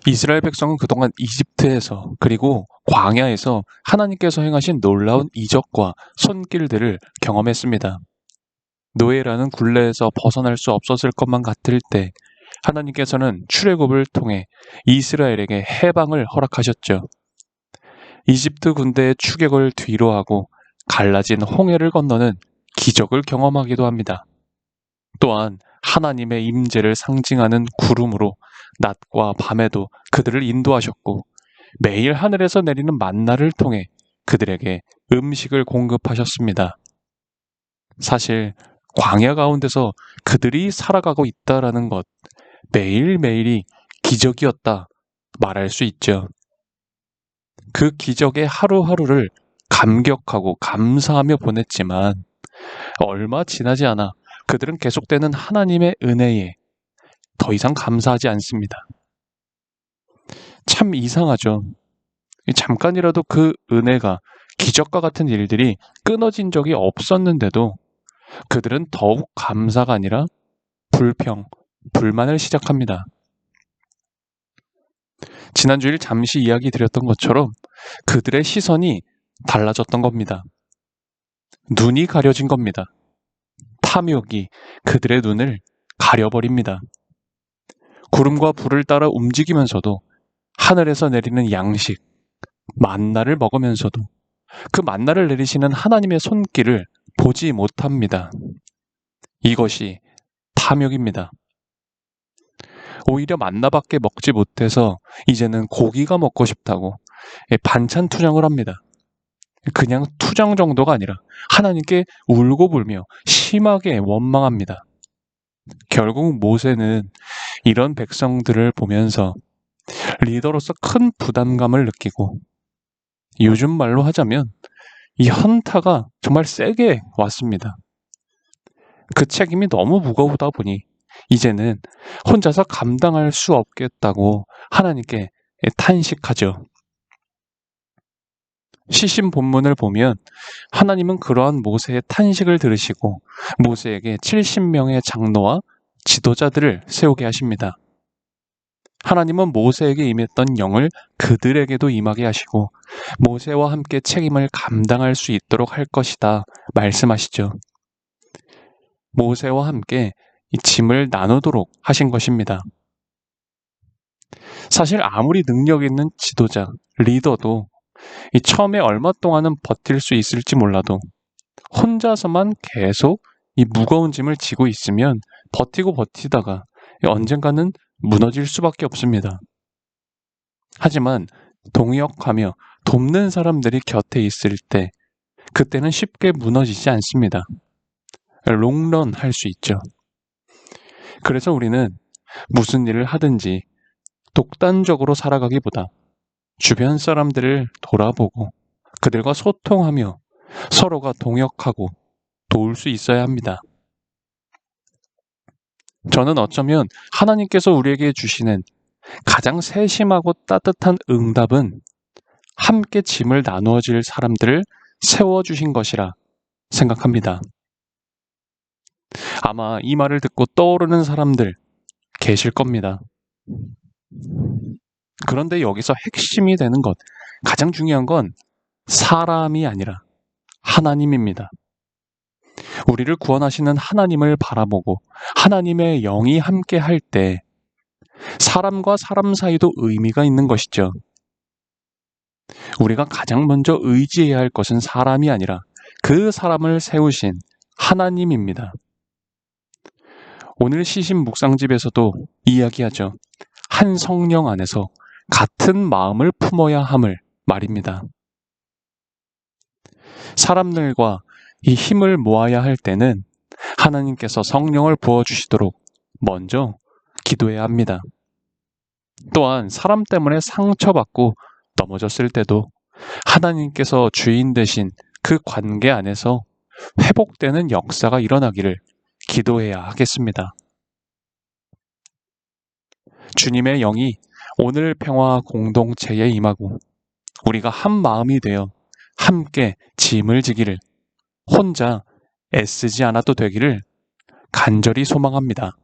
이스라엘 백성은 그동안 이집트에서 그리고 광야에서 하나님께서 행하신 놀라운 이적과 손길들을 경험했습니다. 노예라는 굴레에서 벗어날 수 없었을 것만 같을 때 하나님께서는 출애굽을 통해 이스라엘에게 해방을 허락하셨죠. 이집트 군대의 추격을 뒤로하고 갈라진 홍해를 건너는 기적을 경험하기도 합니다. 또한 하나님의 임재를 상징하는 구름으로 낮과 밤에도 그들을 인도하셨고 매일 하늘에서 내리는 만나를 통해 그들에게 음식을 공급하셨습니다. 사실 광야 가운데서 그들이 살아가고 있다라는 것, 매일매일이 기적이었다 말할 수 있죠. 그 기적의 하루하루를 감격하고 감사하며 보냈지만 얼마 지나지 않아 그들은 계속되는 하나님의 은혜에 더 이상 감사하지 않습니다. 참 이상하죠. 잠깐이라도 그 은혜가 기적과 같은 일들이 끊어진 적이 없었는데도 그들은 더욱 감사가 아니라 불평, 불만을 시작합니다. 지난주일 잠시 이야기 드렸던 것처럼 그들의 시선이 달라졌던 겁니다. 눈이 가려진 겁니다. 탐욕이 그들의 눈을 가려버립니다. 구름과 불을 따라 움직이면서도 하늘에서 내리는 양식, 만나를 먹으면서도 그 만나를 내리시는 하나님의 손길을 보지 못합니다. 이것이 탐욕입니다. 오히려 만나밖에 먹지 못해서 이제는 고기가 먹고 싶다고 반찬 투정을 합니다. 그냥 투정 정도가 아니라 하나님께 울고불며 심하게 원망합니다. 결국 모세는 이런 백성들을 보면서 리더로서 큰 부담감을 느끼고 요즘 말로 하자면 이 현타가 정말 세게 왔습니다. 그 책임이 너무 무거우다 보니 이제는 혼자서 감당할 수 없겠다고 하나님께 탄식하죠. 시신 본문을 보면 하나님은 그러한 모세의 탄식을 들으시고 모세에게 70명의 장로와 지도자들을 세우게 하십니다. 하나님은 모세에게 임했던 영을 그들에게도 임하게 하시고 모세와 함께 책임을 감당할 수 있도록 할 것이다 말씀하시죠. 모세와 함께 이 짐을 나누도록 하신 것입니다. 사실 아무리 능력 있는 지도자, 리더도 이 처음에 얼마 동안은 버틸 수 있을지 몰라도 혼자서만 계속 이 무거운 짐을 지고 있으면 버티다가 언젠가는 무너질 수밖에 없습니다. 하지만 동역하며 돕는 사람들이 곁에 있을 때 그때는 쉽게 무너지지 않습니다. 롱런 할 수 있죠. 그래서 우리는 무슨 일을 하든지 독단적으로 살아가기보다 주변 사람들을 돌아보고 그들과 소통하며 서로가 동역하고 도울 수 있어야 합니다. 저는 어쩌면 하나님께서 우리에게 주시는 가장 세심하고 따뜻한 응답은 함께 짐을 나누어질 사람들을 세워주신 것이라 생각합니다. 아마 이 말을 듣고 떠오르는 사람들 계실 겁니다. 그런데 여기서 핵심이 되는 것, 가장 중요한 건 사람이 아니라 하나님입니다. 우리를 구원하시는 하나님을 바라보고 하나님의 영이 함께 할 때 사람과 사람 사이도 의미가 있는 것이죠. 우리가 가장 먼저 의지해야 할 것은 사람이 아니라 그 사람을 세우신 하나님입니다. 오늘 시신 묵상집에서도 이야기하죠. 한 성령 안에서 같은 마음을 품어야 함을 말입니다. 사람들과 이 힘을 모아야 할 때는 하나님께서 성령을 부어주시도록 먼저 기도해야 합니다. 또한 사람 때문에 상처받고 넘어졌을 때도 하나님께서 주인 되신 그 관계 안에서 회복되는 역사가 일어나기를 기도해야 하겠습니다. 주님의 영이 오늘 평화 공동체에 임하고 우리가 한 마음이 되어 함께 짐을 지기를 혼자 애쓰지 않아도 되기를 간절히 소망합니다.